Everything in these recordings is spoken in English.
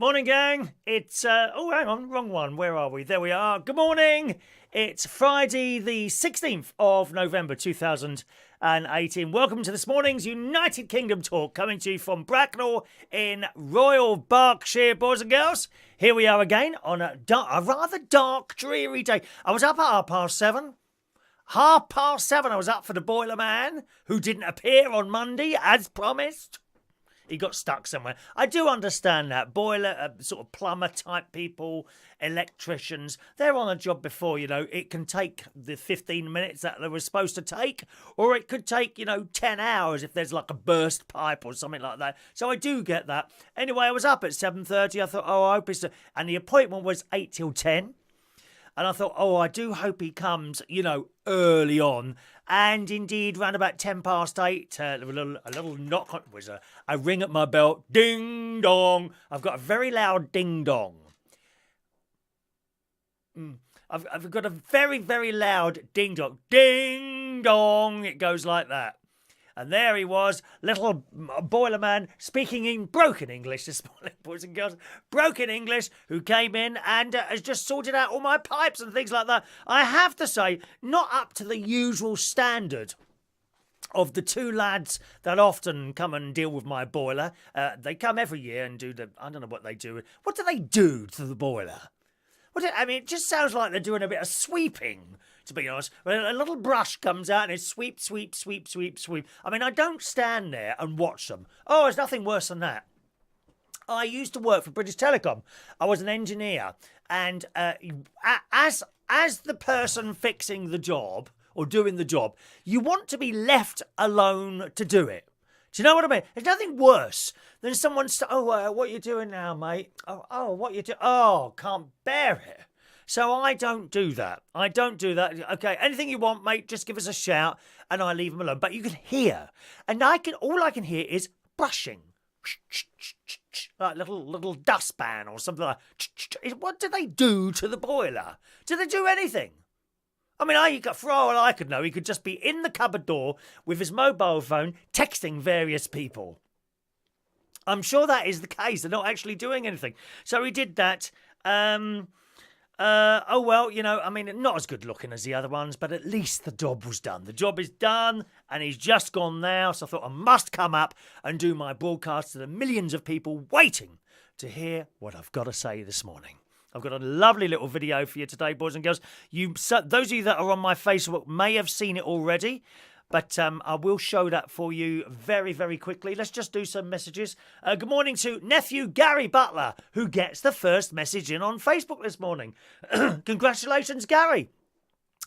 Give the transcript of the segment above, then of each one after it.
Morning, gang. It's, hang on, wrong one. Where are we? There we are. Good morning. It's Friday, the 16th of November, 2018. Welcome to this morning's United Kingdom talk, coming to you from Bracknell in Royal Berkshire, boys and girls. Here we are again on a rather dark, dreary day. I was up at 7:30. 7:30, I was up for the boiler man, who didn't appear on Monday, as promised. He got stuck somewhere. I do understand that. Boiler, sort of plumber type people, electricians, they're on a job before, it can take the 15 minutes that they were supposed to take, or it could take, 10 hours if there's like a burst pipe or something like that. So I do get that. Anyway, I was up at 7:30. I thought, I hope it's... And the appointment was 8 till 10. And I thought, I do hope he comes, early on. And indeed, round about 8:10, a little knock on, was a ring at my bell. Ding dong. I've got a very loud ding dong. I've got a very, very loud ding dong. Ding dong. It goes like that. And there he was, little boiler man, speaking in broken English this morning, boys and girls. Broken English, who came in and has just sorted out all my pipes and things like that. I have to say, not up to the usual standard of the two lads that often come and deal with my boiler. They come every year and do I don't know what they do. What do they do to the boiler? It just sounds like they're doing a bit of sweeping, to be honest. A little brush comes out and it's sweep, sweep, sweep, sweep, sweep. I don't stand there and watch them. Oh, there's nothing worse than that. I used to work for British Telecom. I was an engineer. And as the person fixing the job or doing the job, you want to be left alone to do it. Do you know what I mean? There's nothing worse than someone what are you doing now, mate? What you do? Oh, can't bear it. So I don't do that. Okay, anything you want, mate, just give us a shout and I leave them alone. But you can hear. And all I can hear is brushing. Like little dustpan or something like that. What do they do to the boiler? Do they do anything? For all I could know, he could just be in the cupboard door with his mobile phone texting various people. I'm sure that is the case. They're not actually doing anything. So he did that. Not as good looking as the other ones, but at least the job was done. The job is done, and he's just gone now. So I thought I must come up and do my broadcast to the millions of people waiting to hear what I've got to say this morning. I've got a lovely little video for you today, boys and girls. Those of you that are on my Facebook may have seen it already, but I will show that for you very, very quickly. Let's just do some messages. Good morning to nephew Gary Butler, who gets the first message in on Facebook this morning. Congratulations, Gary.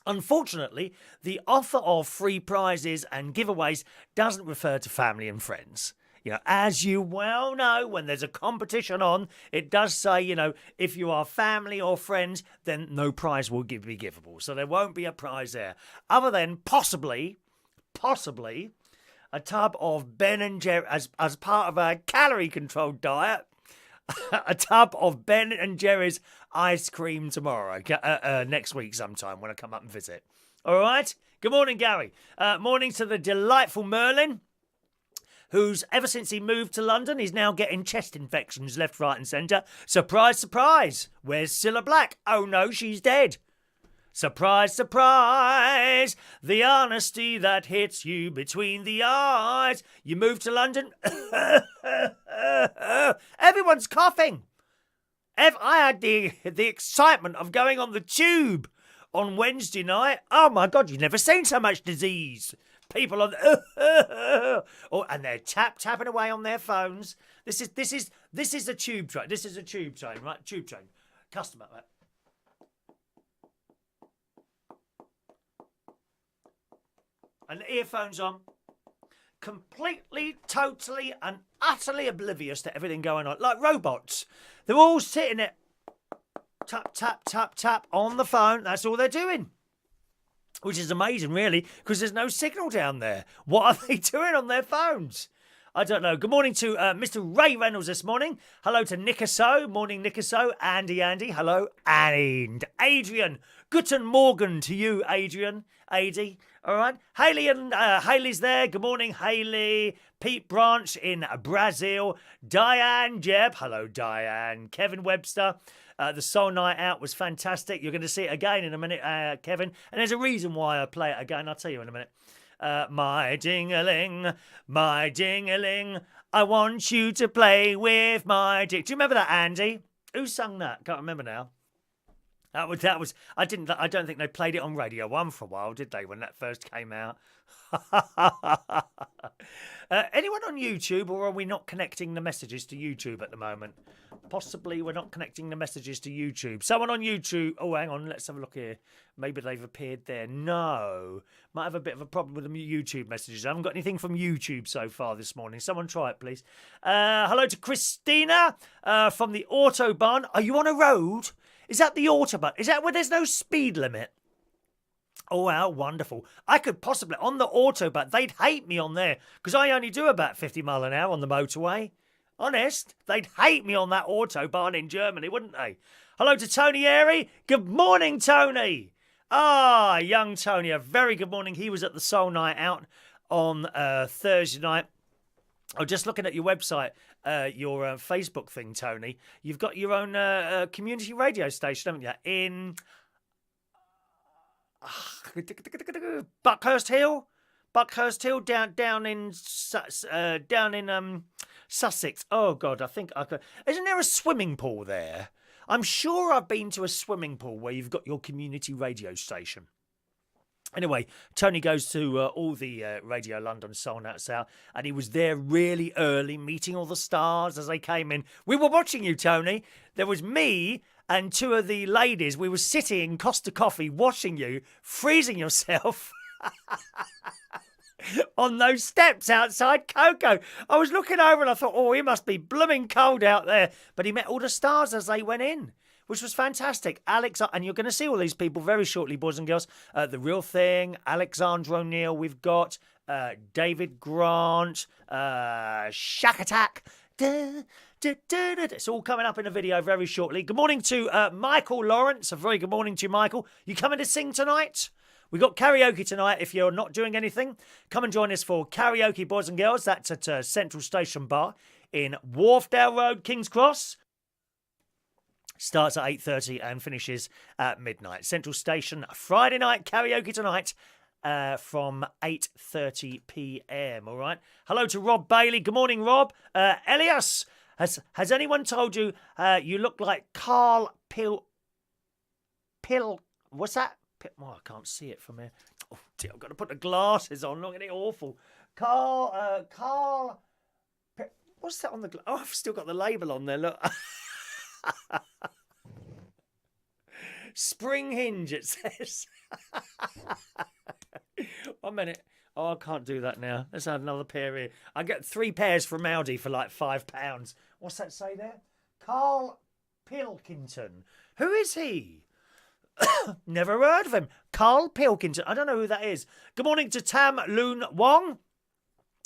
Unfortunately, the offer of free prizes and giveaways doesn't refer to family and friends. As you well know, when there's a competition on, it does say, if you are family or friends, then no prize will be giveable. So there won't be a prize there. Other than possibly a tub of Ben & Jerry, as part of a calorie-controlled diet, a tub of Ben & Jerry's ice cream tomorrow, next week sometime when I come up and visit. All right? Good morning, Gary. Morning to the delightful Merlin, who's, ever since he moved to London, he's now getting chest infections left, right and centre. Surprise, surprise. Where's Cilla Black? Oh no, she's dead. Surprise, surprise. The honesty that hits you between the eyes. You moved to London? Everyone's coughing. I had the excitement of going on the tube on Wednesday night. Oh my God, you've never seen so much disease. People on and they're tapping away on their phones. This is a tube train. This is a tube train, right? Tube train. Customer, right? And the earphones on. Completely, totally, and utterly oblivious to everything going on. Like robots. They're all sitting there. Tap, tap, tap, tap on the phone. That's all they're doing. Which is amazing, really, because there's no signal down there. What are they doing on their phones? I don't know. Good morning to Mr. Ray Reynolds this morning. Hello to Nickaso. Morning, Nickaso. Andy. Hello. And Adrian. Guten Morgen to you, Adrian. Adi. All right. Hayley and Hayley's there. Good morning, Hayley. Pete Branch in Brazil. Diane Jeb. Hello, Diane. Kevin Webster. The Soul Night Out was fantastic. You're going to see it again in a minute, Kevin. And there's a reason why I play it again. I'll tell you in a minute. My ding-a-ling, my ding-a-ling. I want you to play with my ding. Do you remember that, Andy? Who sung that? Can't remember now. That was. I don't think they played it on Radio 1 for a while, did they? When that first came out. Anyone on YouTube, or are we not connecting the messages to YouTube at the moment? Possibly we're not connecting the messages to YouTube. Someone on YouTube. Oh, hang on. Let's have a look here. Maybe they've appeared there. No. Might have a bit of a problem with the YouTube messages. I haven't got anything from YouTube so far this morning. Someone try it, please. Hello to Christina from the Autobahn. Are you on a road? Is that the Autobahn? Is that where there's no speed limit? Oh, wow, wonderful. I could possibly, on the Autobahn, they'd hate me on there because I only do about 50 mile an hour on the motorway. Honest, they'd hate me on that Autobahn in Germany, wouldn't they? Hello to Tony Airy. Good morning, Tony. Ah, young Tony, a very good morning. He was at the Soul Night Out on Thursday night. Oh, just looking at your website, your Facebook thing, Tony. You've got your own community radio station, haven't you? In Buckhurst Hill, down in Sussex. Oh God, I think I could. Isn't there a swimming pool there? I'm sure I've been to a swimming pool where you've got your community radio station. Anyway, Tony goes to all the Radio London Soul Nights Out, and he was there really early, meeting all the stars as they came in. We were watching you, Tony. There was me and two of the ladies. We were sitting in Costa Coffee watching you, freezing yourself on those steps outside Coco. I was looking over and I thought, oh, it must be blooming cold out there. But he met all the stars as they went in, which was fantastic. Alex, and you're going to see all these people very shortly, boys and girls. The Real Thing, Alexandra O'Neill, we've got David Grant, Shack Attack. It's all coming up in a video very shortly. Good morning to Michael Lawrence. A very good morning to you, Michael. You coming to sing tonight? We got karaoke tonight. If you're not doing anything, come and join us for karaoke, boys and girls. That's at Central Station Bar in Wharfdale Road, King's Cross. Starts at 8:30 and finishes at midnight. Central Station, Friday night, karaoke tonight from 8:30 p.m. All right. Hello to Rob Bailey. Good morning, Rob. Elias, has anyone told you you look like Carl Pill? What's that? Oh, I can't see it from here. Oh dear, I've got to put the glasses on. Look at it, awful. Carl. What's that on the? Oh, I've still got the label on there. Look. Spring hinge, it says. 1 minute. Oh, I can't do that now. Let's add another pair here. I get 3 pairs from Aldi for like £5. What's that say there? Carl Pilkington. Who is he? Never heard of him. Carl Pilkington. I don't know who that is. Good morning to Tam Loon Wong,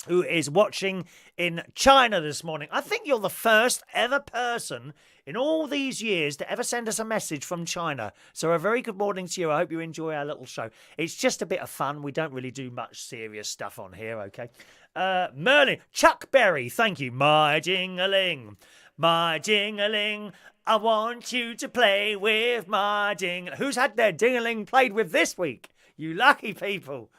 who is watching in China this morning. I think you're the first ever person in all these years to ever send us a message from China. So a very good morning to you. I hope you enjoy our little show. It's just a bit of fun. We don't really do much serious stuff on here, okay? Merlin, Chuck Berry, thank you. My ding-a-ling, my ding-a-ling. I want you to play with my ding. Who's had their ding-a-ling played with this week? You lucky people.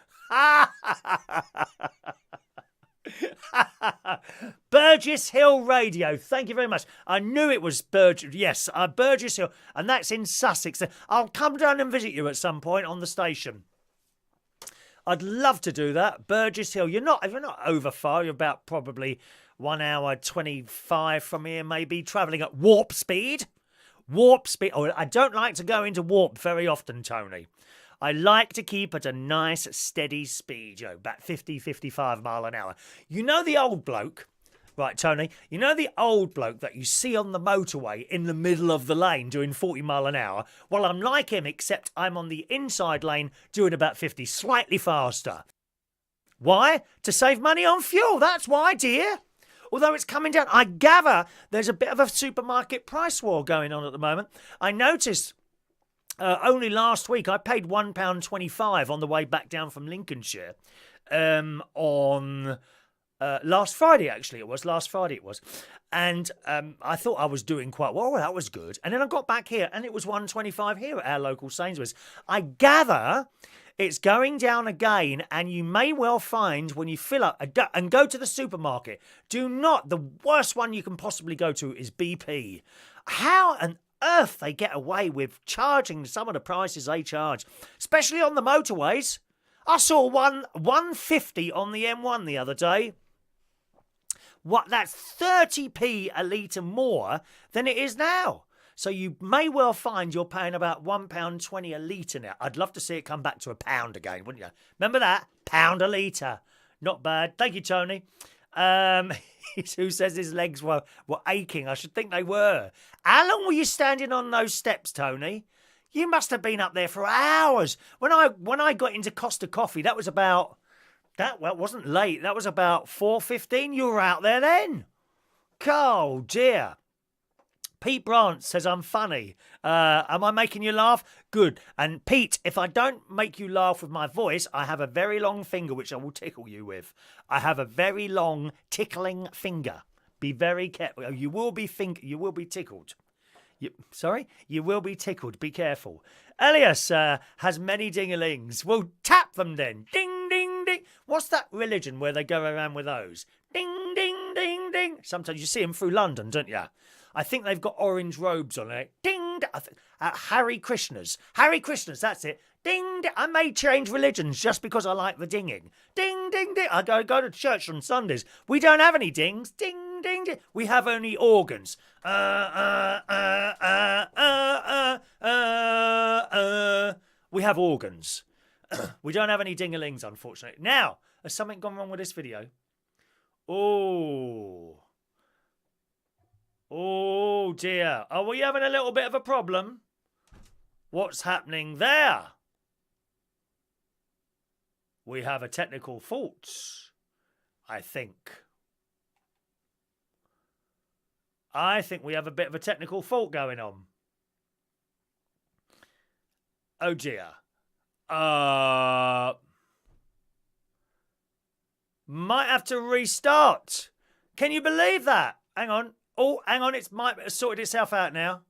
Burgess Hill Radio, thank you very much. I knew it was Burgess. Yes, Burgess Hill, and that's in Sussex. I'll come down and visit you at some point on the station. I'd love to do that. Burgess Hill. You're not over far. You're about probably 1 hour 25 from here, maybe, travelling at warp speed. Warp speed. Oh, I don't like to go into warp very often, Tony. I like to keep at a nice, steady speed, about 50, 55 mile an hour. You know the old bloke, right, Tony? You know the old bloke that you see on the motorway in the middle of the lane doing 40 mile an hour? Well, I'm like him, except I'm on the inside lane doing about 50, slightly faster. Why? To save money on fuel. That's why, dear. Although it's coming down. I gather there's a bit of a supermarket price war going on at the moment. I noticed Only last week, I paid £1.25 on the way back down from Lincolnshire on last Friday, actually. Last Friday it was. And I thought I was doing quite well. That was good. And then I got back here and it was £1.25 here at our local Sainsbury's. I gather it's going down again, and you may well find when you fill up and go to the supermarket, the worst one you can possibly go to is BP. How on earth they get away with charging some of the prices they charge, especially on the motorways. I saw 150 on the M1 the other day. That's 30p a litre more than it is now. So you may well find you're paying about £1.20 a litre now. I'd love to see it come back to £1 again, wouldn't you? Remember that? £1 a litre. Not bad. Thank you, Tony. Who says his legs were aching? I should think they were. How long were you standing on those steps, Tony? You must have been up there for hours. When I got into Costa Coffee, that was about... Well, it wasn't late. That was about 4:15. You were out there then. Oh, dear. Pete Brandt says I'm funny. Am I making you laugh? Good. And Pete, if I don't make you laugh with my voice, I have a very long finger which I will tickle you with. I have a very long tickling finger. Be very careful. You will be tickled. You will be tickled. Be careful. Elias has many ding-a-lings. Well, tap them then. Ding, ding, ding. What's that religion where they go around with those? Ding, ding, ding, ding. Sometimes you see them through London, don't you? I think they've got orange robes on it. Ding, Hare Krishnas. Hare Krishnas, that's it. Ding, ding. I may change religions just because I like the dinging. Ding, ding, ding. I go to church on Sundays. We don't have any dings. Ding, ding, ding. We have only organs. We have organs. We don't have any ding-a-lings, unfortunately. Now, has something gone wrong with this video? Oh, dear. Are we having a little bit of a problem? What's happening there? We have a technical fault, I think. I think we have a bit of a technical fault going on. Oh, dear. Might have to restart. Can you believe that? Hang on. Oh, hang on. It might have sorted itself out now.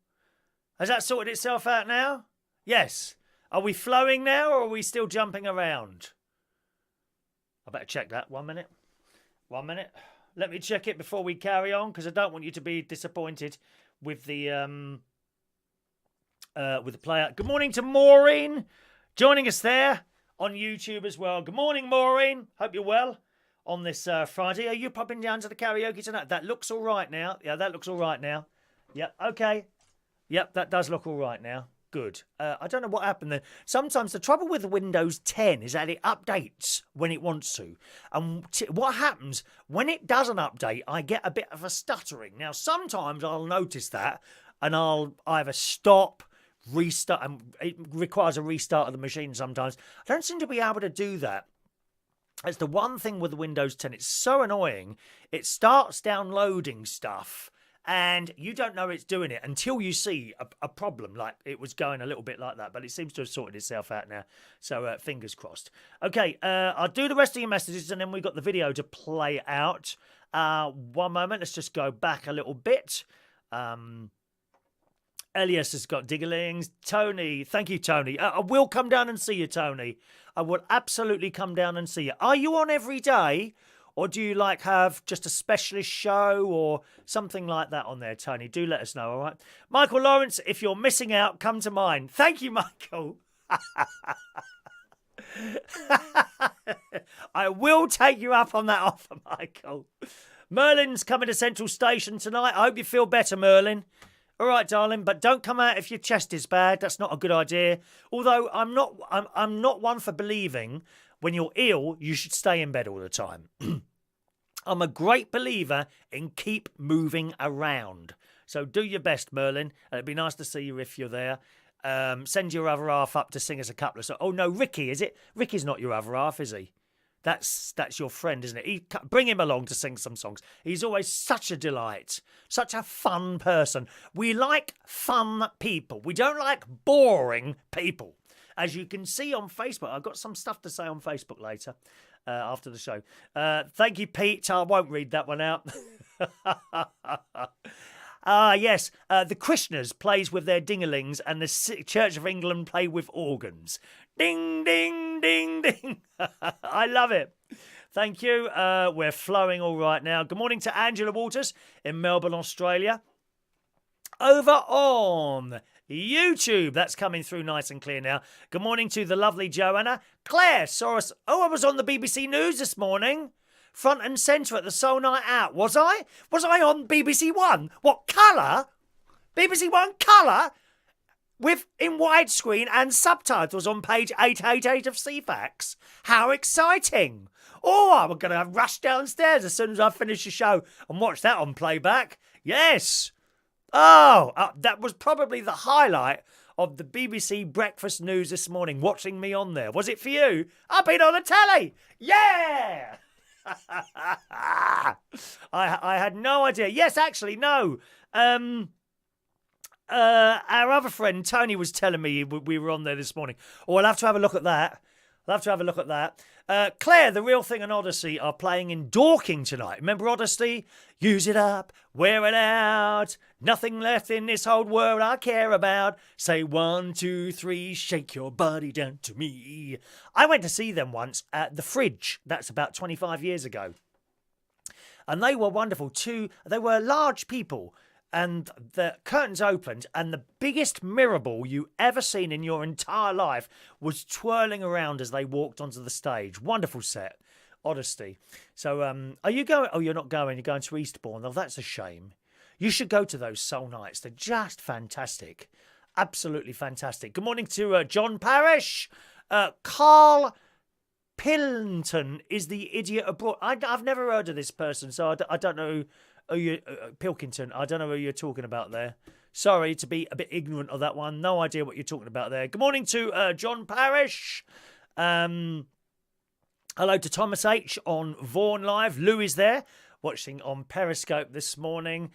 Has that sorted itself out now? Yes. Are we flowing now or are we still jumping around? I better check that. 1 minute. 1 minute. Let me check it before we carry on because I don't want you to be disappointed with the player. Good morning to Maureen joining us there on YouTube as well. Good morning, Maureen. Hope you're well on this Friday. Are you popping down to the karaoke tonight? That looks all right now. Yeah, that looks all right now. Yep, okay. Yep, that does look all right now. Good. I don't know what happened there. Sometimes the trouble with Windows 10 is that it updates when it wants to. And what happens when it doesn't update, I get a bit of a stuttering. Now, sometimes I'll notice that and I'll either stop, restart, and it requires a restart of the machine sometimes. I don't seem to be able to do that. It's the one thing with the Windows 10. It's so annoying. It starts downloading stuff and you don't know it's doing it until you see a problem. Like it was going a little bit like that, but it seems to have sorted itself out now. So fingers crossed. Okay, I'll do the rest of your messages and then we've got the video to play out. 1 moment. Let's just go back a little bit. Elias has got Ding-A-Lings. Tony, thank you, Tony. I will come down and see you, Tony. I will absolutely come down and see you. Are you on every day? Or do you have just a specialist show or something like that on there, Tony? Do let us know, all right? Michael Lawrence, if you're missing out, come to mine. Thank you, Michael. I will take you up on that offer, Michael. Merlin's coming to Central Station tonight. I hope you feel better, Merlin. All right, darling, but don't come out if your chest is bad. That's not a good idea. Although I'm not one for believing when you're ill, you should stay in bed all the time. I'm a great believer in keep moving around. So do your best, Merlin. It'd be nice to see you if you're there. Send your other half up to sing us a couple of songs. Oh, no, Ricky, is it? Ricky's not your other half, is he? That's your friend, isn't it? Bring him along to sing some songs. He's always such a delight, such a fun person. We like fun people. We don't like boring people. As you can see on Facebook, I've got some stuff to say on Facebook later after the show. Thank you, Pete. I won't read that one out. Yes, the Krishners plays with their Ding-A-Lings and the Church of England play with organs. Ding, ding, ding, ding. I love it. Thank you. We're flowing all right now. Good morning to Angela Waters in Melbourne, Australia. Over on YouTube, that's coming through nice and clear now. Good morning to the lovely Joanna. Claire saw us. Oh, I was on the BBC News this morning. Front and centre at the Soul Night Out. Was I? Was I on BBC One? What colour? BBC One colour? In widescreen and subtitles on page 888 of CFAX. How exciting. Oh, I'm going to rush downstairs as soon as I finish the show and watch that on playback. Yes. Oh, that was probably the highlight of the BBC Breakfast News this morning, watching me on there. Was it for you? I've been on the telly. Yeah. I had no idea. Yes, actually, no. Our other friend Tony was telling me we were on there this morning. Oh, I'll have to have a look at that. Claire, The Real Thing and Odyssey are playing in Dorking tonight. Remember Odyssey? Use it up, wear it out. Nothing left in this whole world I care about. Say 1, 2, 3, shake your body down to me. I went to see them once at the Fridge. That's about 25 years ago. And they were wonderful too. They were large people. And the curtains opened, and the biggest mirror ball you ever seen in your entire life was twirling around as they walked onto the stage. Wonderful set. Odyssey. So, are you going? Oh, you're not going. You're going to Eastbourne. Oh, that's a shame. You should go to those soul nights. They're just fantastic. Absolutely fantastic. Good morning to John Parrish. Carl Pillington is the idiot abroad. I've never heard of this person, so I don't know. Pilkington, I don't know who you're talking about there. Sorry to be a bit ignorant of that one. No idea what you're talking about there. Good morning to John Parrish. Hello to Thomas H on Vaughan Live. Lou is there, watching on Periscope this morning.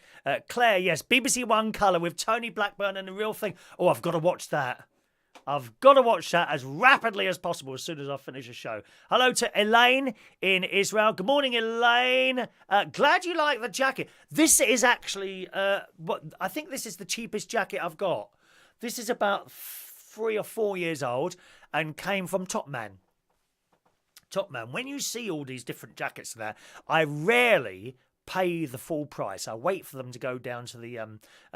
Claire, yes, BBC One Colour with Tony Blackburn and The Real Thing. Oh, I've got to watch that. I've got to watch that as rapidly as possible as soon as I finish the show. Hello to Elaine in Israel. Good morning, Elaine. Glad you like the jacket. This is actually, I think this is the cheapest jacket I've got. This is about 3 or 4 years old and came from Top Man. Top Man. When you see all these different jackets there, I rarely pay the full price. I wait for them to go down to the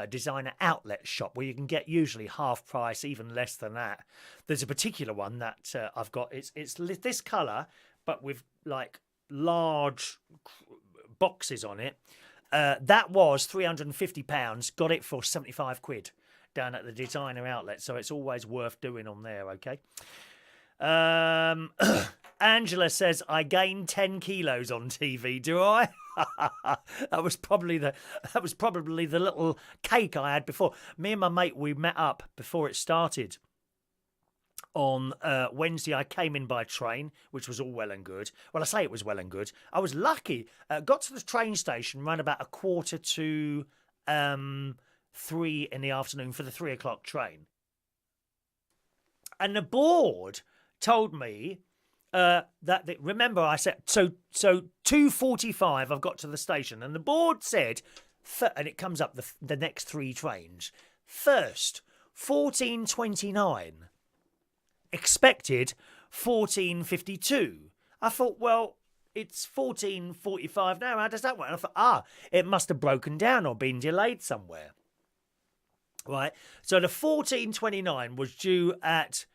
designer outlet shop where you can get usually half price, even less than that. There's a particular one that I've got. It's this colour, but with like large boxes on it. That was £350. Got it for 75 quid down at the designer outlet. So it's always worth doing on there. Okay. Angela says, I gained 10 kilos on TV, do I? that was probably the little cake I had before. Me and my mate, we met up before it started on Wednesday. I came in by train, which was all well and good. Well, I say it was well and good. I was lucky. Got to the train station around about 2:45 3 in the afternoon for the 3 o'clock train. And the board told me remember I said so 2:45 I've got to the station, and the board said and it comes up the next 3 trains. First 14:29, expected 14:52. I thought, well, it's 14:45 now, how does that work? And I thought, it must have broken down or been delayed somewhere, right? So the 14:29 was due at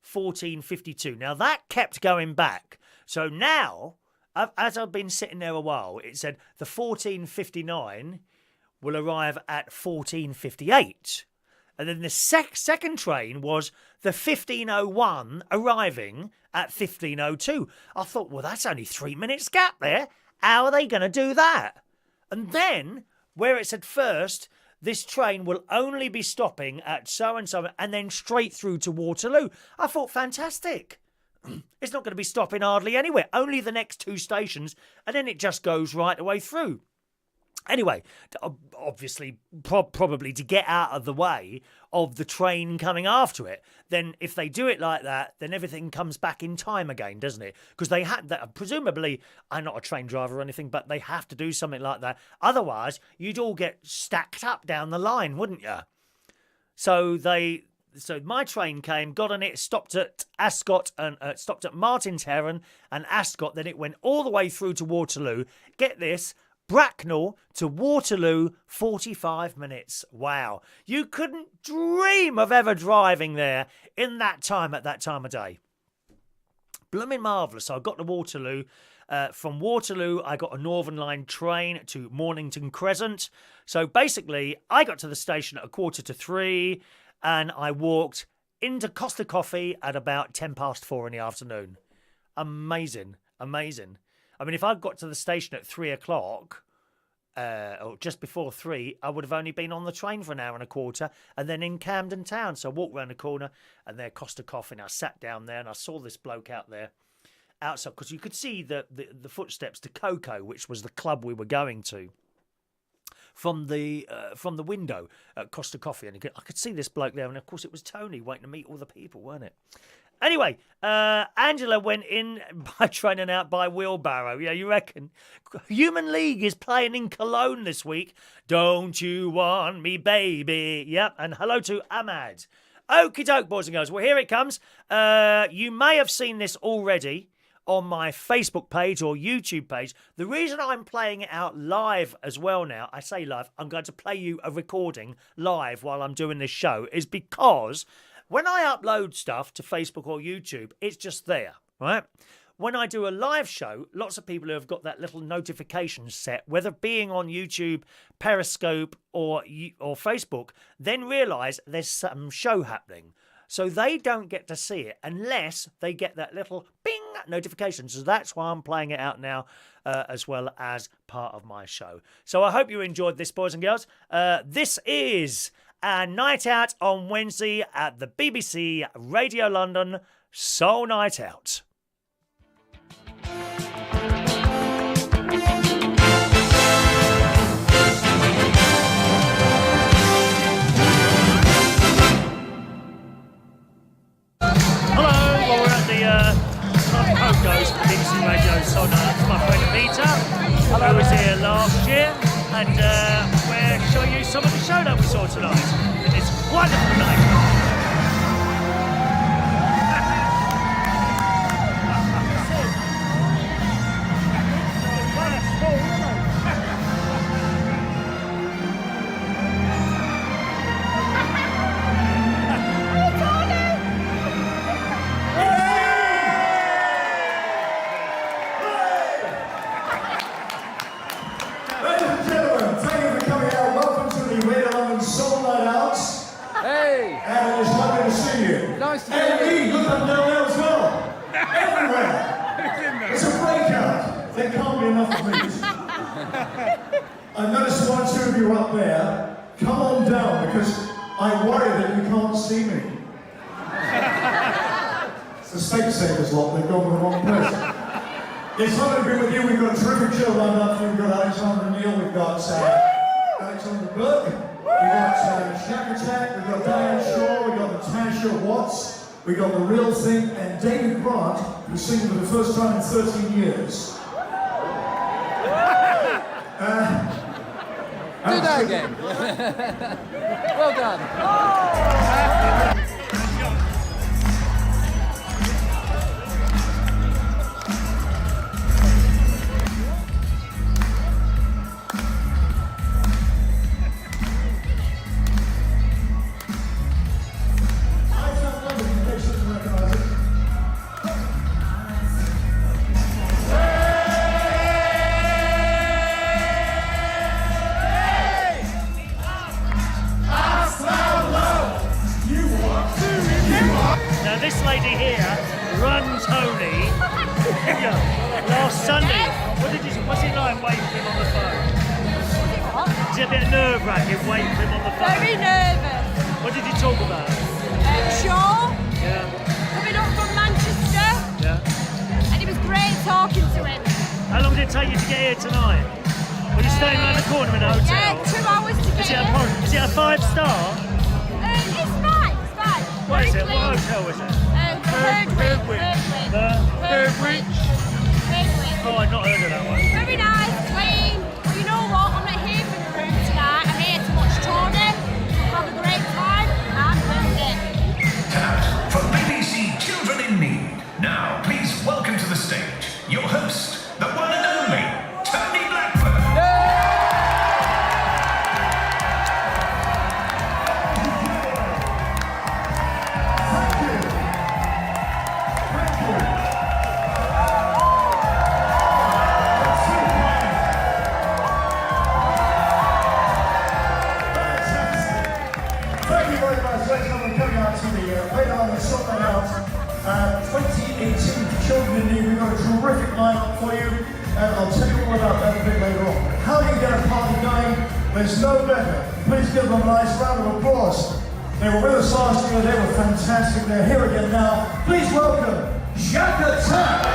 14:52. Now that kept going back. So now, as I've been sitting there a while, it said the 14:59 will arrive at 14:58. And then the second train was the 15:01 arriving at 15:02. I thought, well, that's only 3 minutes gap there. How are they going to do that? And then, where it said first, this train will only be stopping at so-and-so and then straight through to Waterloo. I thought, fantastic. It's not going to be stopping hardly anywhere. Only the next 2 stations, and then it just goes right the way through. Anyway, obviously, probably to get out of the way of the train coming after it. Then if they do it like that, then everything comes back in time again, doesn't it? Because they had that. Presumably, I'm not a train driver or anything, but they have to do something like that. Otherwise, you'd all get stacked up down the line, wouldn't you? So my train came, got on it, stopped at Ascot and stopped at Martin's Heron and Ascot. Then it went all the way through to Waterloo. Get this. Bracknell to Waterloo, 45 minutes. Wow. You couldn't dream of ever driving there in that time at that time of day. Blooming marvellous. So I got to Waterloo. From Waterloo, I got a Northern Line train to Mornington Crescent. So basically, I got to the station at 2:45 and I walked into Costa Coffee at about 4:10 in the afternoon. Amazing. I mean, if I'd got to the station at 3:00, or just before 3, I would have only been on the train for an hour and a quarter and then in Camden Town. So I walked round the corner and there Costa Coffee, and I sat down there and I saw this bloke out there outside, because you could see the footsteps to Coco, which was the club we were going to, from the window at Costa Coffee. And I could see this bloke there, and of course it was Tony waiting to meet all the people, weren't it? Anyway, Angela went in by train and out by wheelbarrow. Yeah, you reckon? Human League is playing in Cologne this week. Don't you want me, baby? Yep, and hello to Ahmad. Okie doke, boys and girls. Well, here it comes. You may have seen this already on my Facebook page or YouTube page. The reason I'm playing it out live as well now, I say live, I'm going to play you a recording live while I'm doing this show, is because when I upload stuff to Facebook or YouTube, it's just there, right? When I do a live show, lots of people who have got that little notification set, whether being on YouTube, Periscope or Facebook, then realise there's some show happening. So they don't get to see it unless they get that little bing notification. So that's why I'm playing it out now as well as part of my show. So I hope you enjoyed this, boys and girls. This is a night out on Wednesday at the BBC Radio London Soul Night Out. Goes BBC Radio Soul Night Out. My friend Peter, who was here last year, and we're showing you some of the show that we saw tonight in this wonderful night. I noticed 1 or 2 of you up there. Come on down, because I worry that you can't see me. It's the Specsavers lot, they've gone to the wrong person. It's lovely to be with you. We've got a terrific show lined up. We've got Alexander Neal, we've got Alexander Burke, we've got Shack Attack, we've got Diane Shaw, we've got Natasha Watts, we've got The Real Thing, and David Grant, who's singing for the first time in 13 years. Do that again. Well done. Oh! This lady here, Run Tony, last Sunday. What's it like waiting for him on the phone? Is it a bit nerve-wracking waiting for him on the phone? Very nervous. What did you talk about? Shaw, Yeah. coming up from Manchester. it take you to get here tonight? Were you staying around the corner in a hotel? Yeah, 2 hours to get here. Is it a 5-star? It's fine. What is it? Very What clean. hotel was it? Birdwitch. Oh, I've not heard of that one. Very nice, clean. But you know what? I'm not here for the room tonight. I'm here to watch Tony. Have a great time and learn it. Talent for BBC Children in Need. Now, please welcome to the stage your host, the one and only Tony Blackburn. Thank you very much, ladies and gentlemen, coming out to the later on the Sort That Out 2018 Children in Need. We've got a terrific lineup for you, and I'll tell you all about that a bit later on. How do you get a party going? There's no better. Please give them a nice round of applause. They were with us last year, they were fantastic. They're here again now. Please welcome Shack Attack!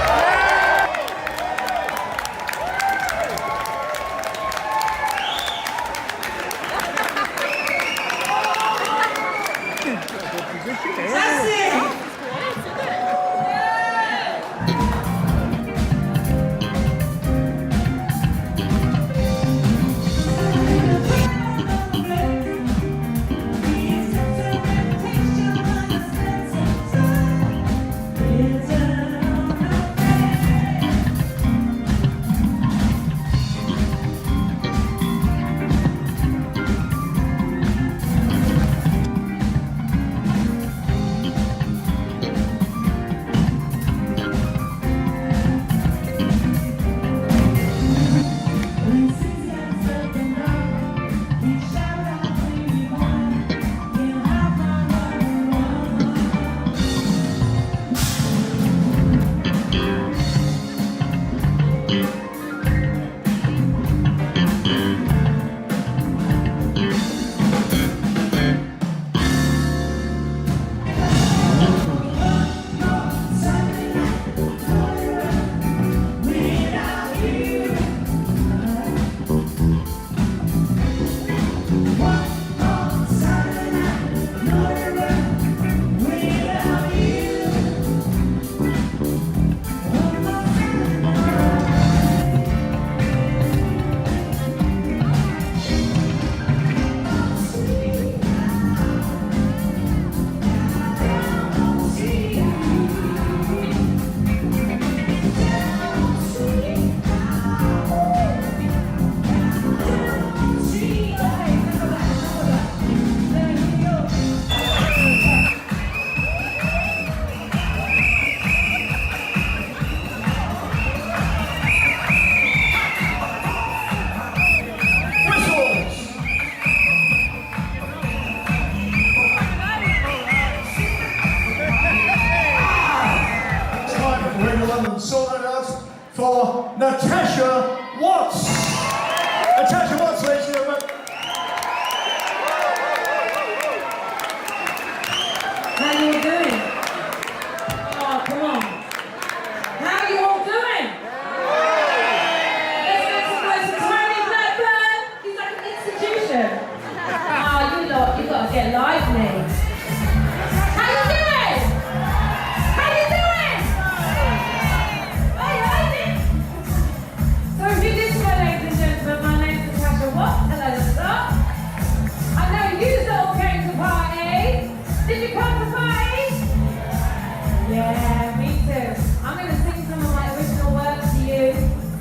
Sort That Out for Natasha Watts. Natasha Watts, ladies and gentlemen. How you all doing? Oh, come on. How are you all doing? Let's make some noise for Tony Blackburn. He's like an institution. Oh, you lot, you got to get lively. How you doing? How you doing? Hey, so if you did so, ladies and gentlemen, my name's Natasha Watts. Hello, sir. I know you all came to party. Did you come to party? Yeah, me too. I'm going to sing some of my original work to you.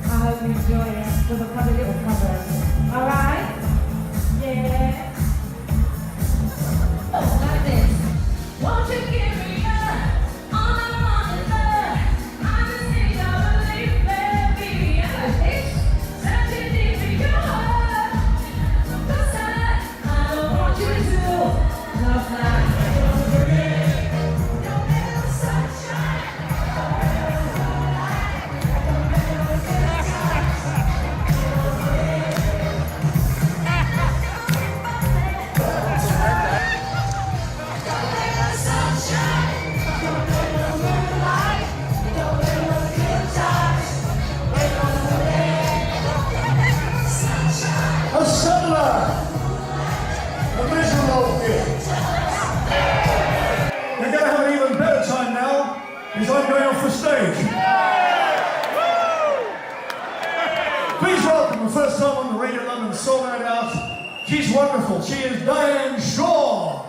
I hope you enjoy it with a couple of little covers. Alright? Yeah. Oh, like this. Won't you give me up? All I want is love. I just need your belief, baby. And like this. Searching deep in your heart. 'Cause I don't want you to love that. Sunshine. is I'm going off the stage. Please welcome the first time on the Radio London Soul Night Out. She's wonderful. She is Diane Shaw.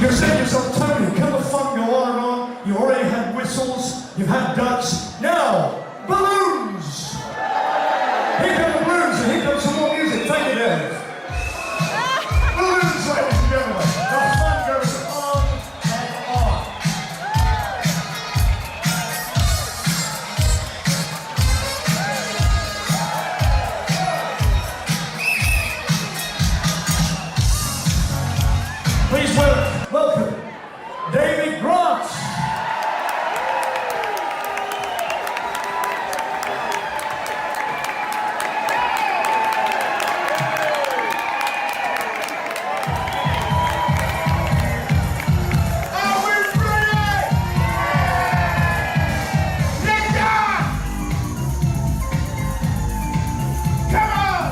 You're saying to yourself, Tony, can the fun go on and on? You already had whistles, you've had ducks. Now, balloons! Here come the balloons, and here comes some more music. Thank you, Dave. Balloons, ladies and gentlemen. The fun goes on and on. Please welcome David Grant. Are we ready? Let's go! Come on!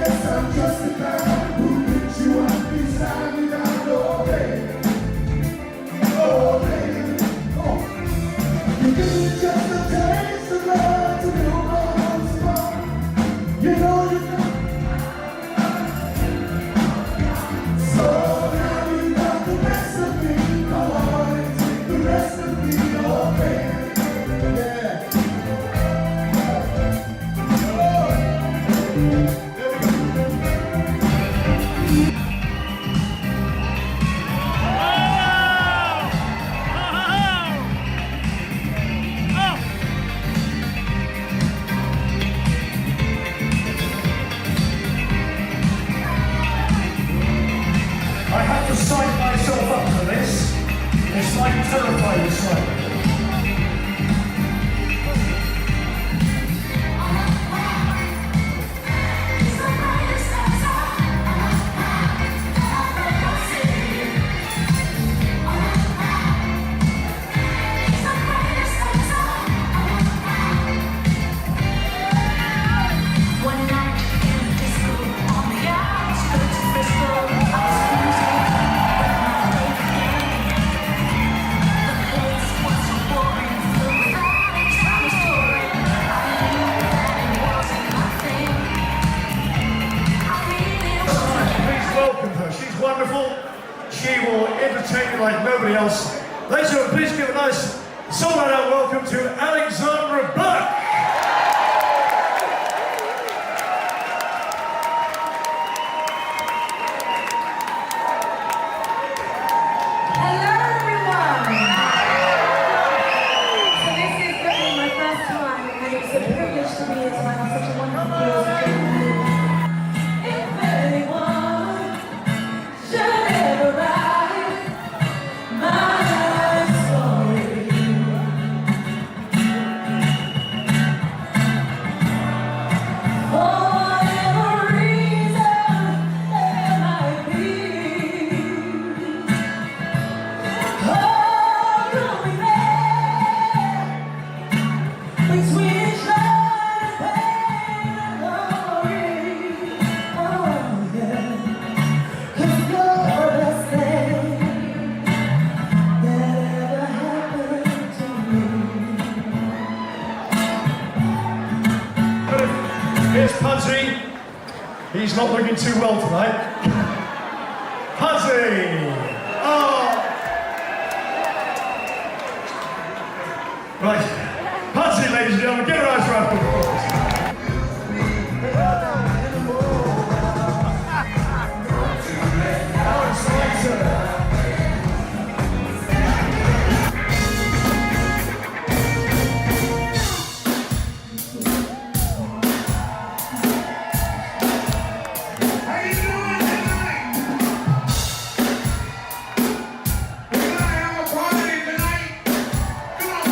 guess I'm just the guy who picks you up beside me down, oh baby. Oh baby, oh. You give me just a taste of love to build my house from. You know you got. So now you got the best of me, come on and take the rest of me, oh baby. Yeah. I have to psych myself up for this. This might terrify you slightly. One night in the disco on the outskirts of Bristol, I was losing my faith again. The place was so boring, filled with addicts and a story. I knew that it wasn't my thing. I really wasn't. Please welcome her. She's wonderful. She will entertain you like nobody else. Ladies and gentlemen, please give a nice sold-out welcome to Alexandra Burke. Hello everyone! So this is going to be my first time and it's a privilege to be here tonight on such a wonderful day. If anyone should ever write my story, for whatever reason there might be, oh, you'll be there between trial and pain and glory. Oh, yeah. 'Cause you're the best thing that ever happened to me. Here's Pudsey. He's not looking too well tonight. Pudsey! Oh! Right. Pudsey, ladies and gentlemen, give her a nice round of applause. Alex Slater. How you doing tonight? We're gonna have a party tonight. Come on.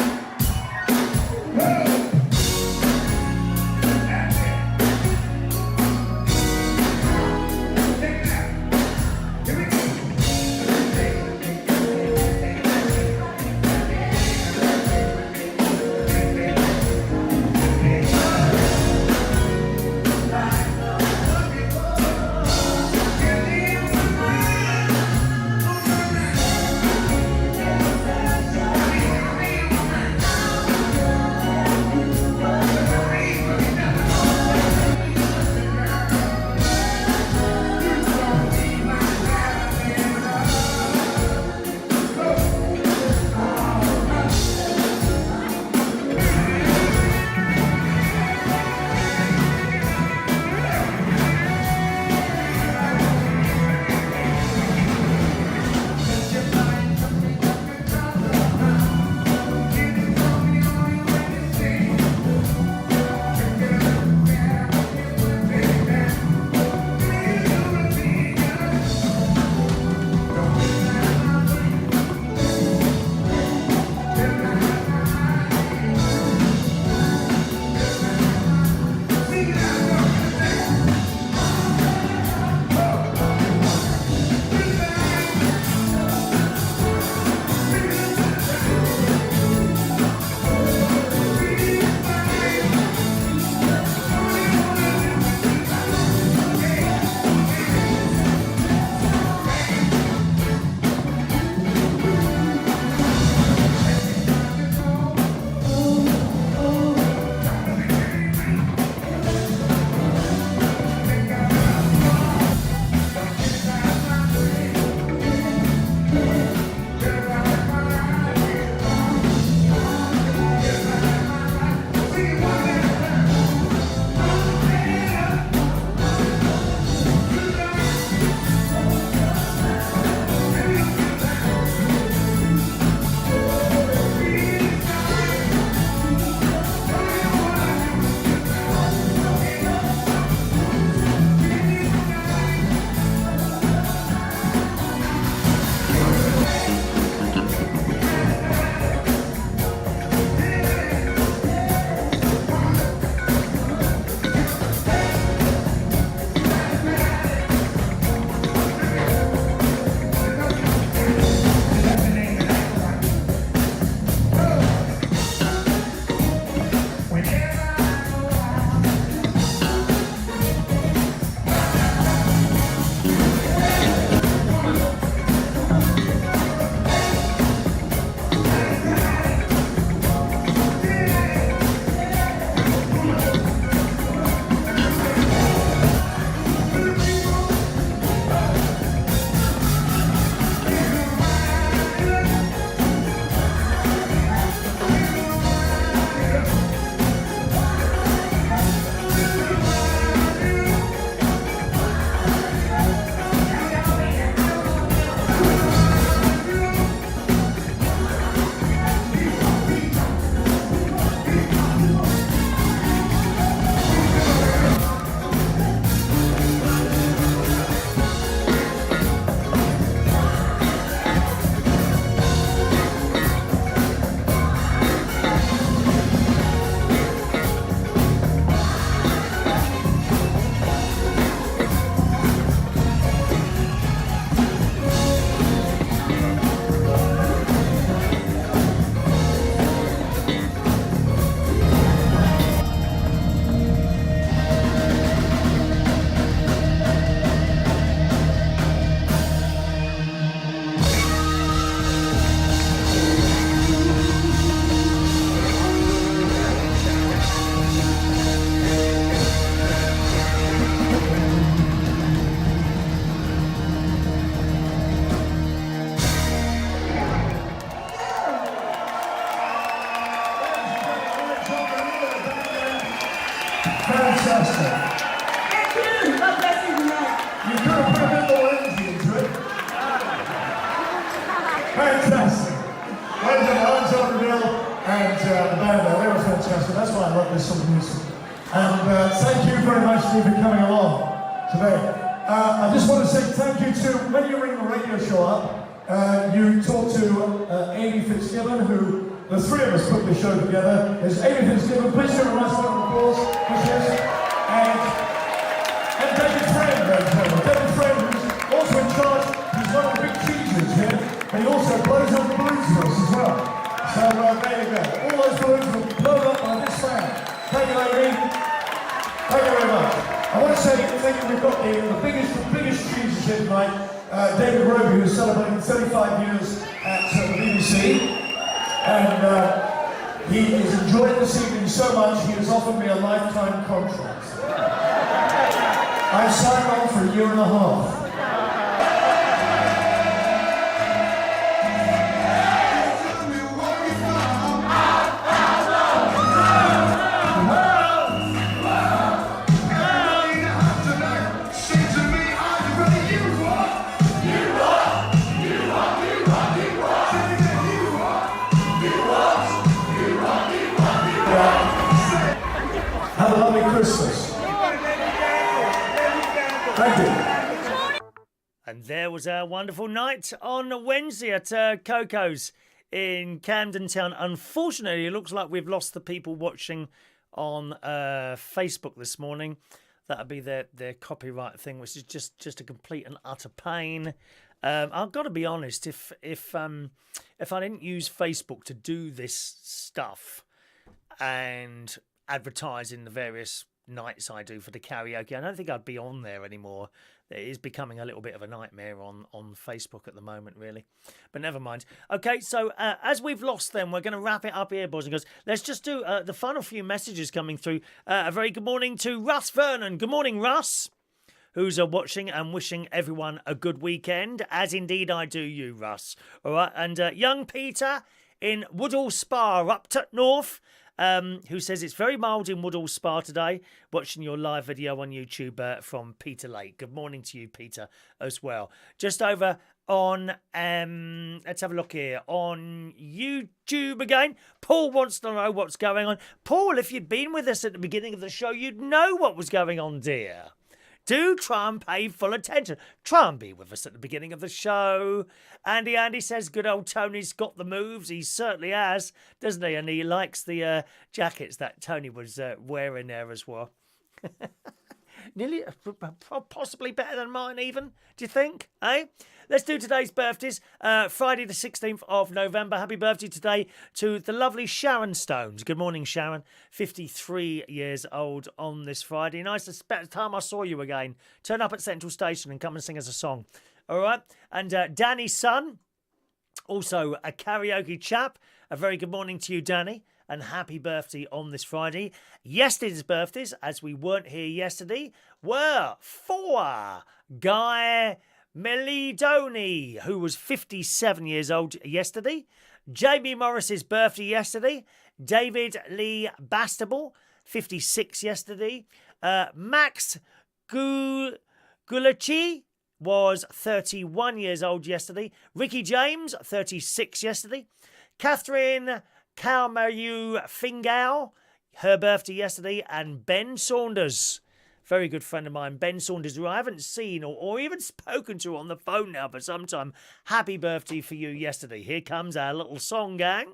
Fantastic. Thank you. God bless you tonight. You could have put a bit more energy into it. Fantastic. Ladies and gentlemen, John Bill and the band there, they were fantastic. That's why I love this sort of music. And thank you very much, Steve, for coming along today. I just want to say thank you to, when you ring the radio show up, you talked to Amy Fitzgibbon, who the three of us put the show together. There's Amy Fitzgibbon, please give a nice round of applause, which is, and David Friend, David Friend, who's also in charge, he's one of the big teachers here, and he also blows up the balloons for us as well. So there you go. All those balloons were blown up by this fan. Thank you, Amy. Thank you very much. I want to say thank you. We've got the biggest cheeses here tonight. David Roby, who's celebrating 35 years at the BBC. And he is enjoying this evening so much, he has offered me a lifetime contract. I've signed on for a year and a half. Have a lovely Christmas. Thank you. And there was a wonderful night on Wednesday at Coco's in Camden Town. Unfortunately, it looks like we've lost the people watching on Facebook this morning. That'll be their copyright thing, which is just a complete and utter pain. I've got to be honest, if I didn't use Facebook to do this stuff and advertise in the various nights I do for the karaoke, I don't think I'd be on there anymore. It is becoming a little bit of a nightmare on Facebook at the moment, really. But never mind. Okay, so as we've lost them, we're going to wrap it up here, boys and girls. Let's just do the final few messages coming through. A very good morning to Russ Vernon. Good morning, Russ, who's watching and wishing everyone a good weekend, as indeed I do you, Russ. All right, and young Peter in Woodall Spa, up to north, who says it's very mild in Woodall Spa today, watching your live video on YouTube from Peter Lake. Good morning to you, Peter, as well. Just over on, let's have a look here, on YouTube again. Paul wants to know what's going on. Paul, if you'd been with us at the beginning of the show, you'd know what was going on, dear. Do try and pay full attention. Try and be with us at the beginning of the show. Andy says good old Tony's got the moves. He certainly has, doesn't he? And he likes the jackets that Tony was wearing there as well. Nearly, possibly better than mine even, do you think? Eh? Let's do today's birthdays. Friday the 16th of November. Happy birthday today to the lovely Sharon Stones. Good morning, Sharon. 53 years old on this Friday. Nice to spend the time I saw you again. Turn up at Central Station and come and sing us a song. All right? And Danny's son, also a karaoke chap. A very good morning to you, Danny. And happy birthday on this Friday. Yesterday's birthdays, as we weren't here yesterday, were for Guy Melidoni, who was 57 years old yesterday. Jamie Morris's birthday yesterday. David Lee Bastable, 56 yesterday. Max Gulachi was 31 years old yesterday. Ricky James, 36 yesterday. Catherine Kalmayu Fingau, her birthday yesterday. And Ben Saunders, very good friend of mine, Ben Saunders, who I haven't seen or even spoken to on the phone now for some time. Happy birthday for you yesterday. Here comes our little song, gang.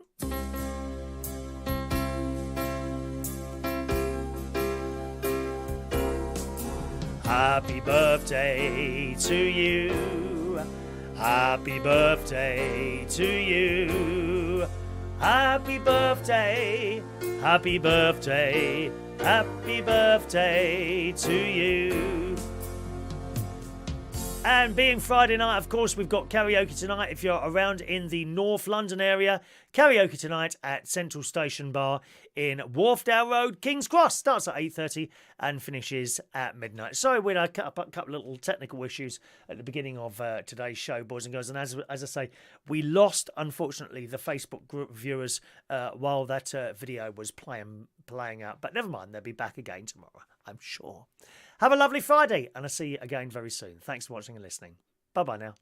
Happy birthday to you. Happy birthday to you. Happy birthday, happy birthday, happy birthday to you. And being Friday night, of course, we've got karaoke tonight. If you're around in the North London area, karaoke tonight at Central Station Bar in Wharfdale Road, King's Cross. Starts at 8:30 and finishes at midnight. Sorry, we had a couple of little technical issues at the beginning of today's show, boys and girls. And as I say, we lost, unfortunately, the Facebook group viewers while that video was playing out. But never mind, they'll be back again tomorrow, I'm sure. Have a lovely Friday, and I'll see you again very soon. Thanks for watching and listening. Bye-bye now.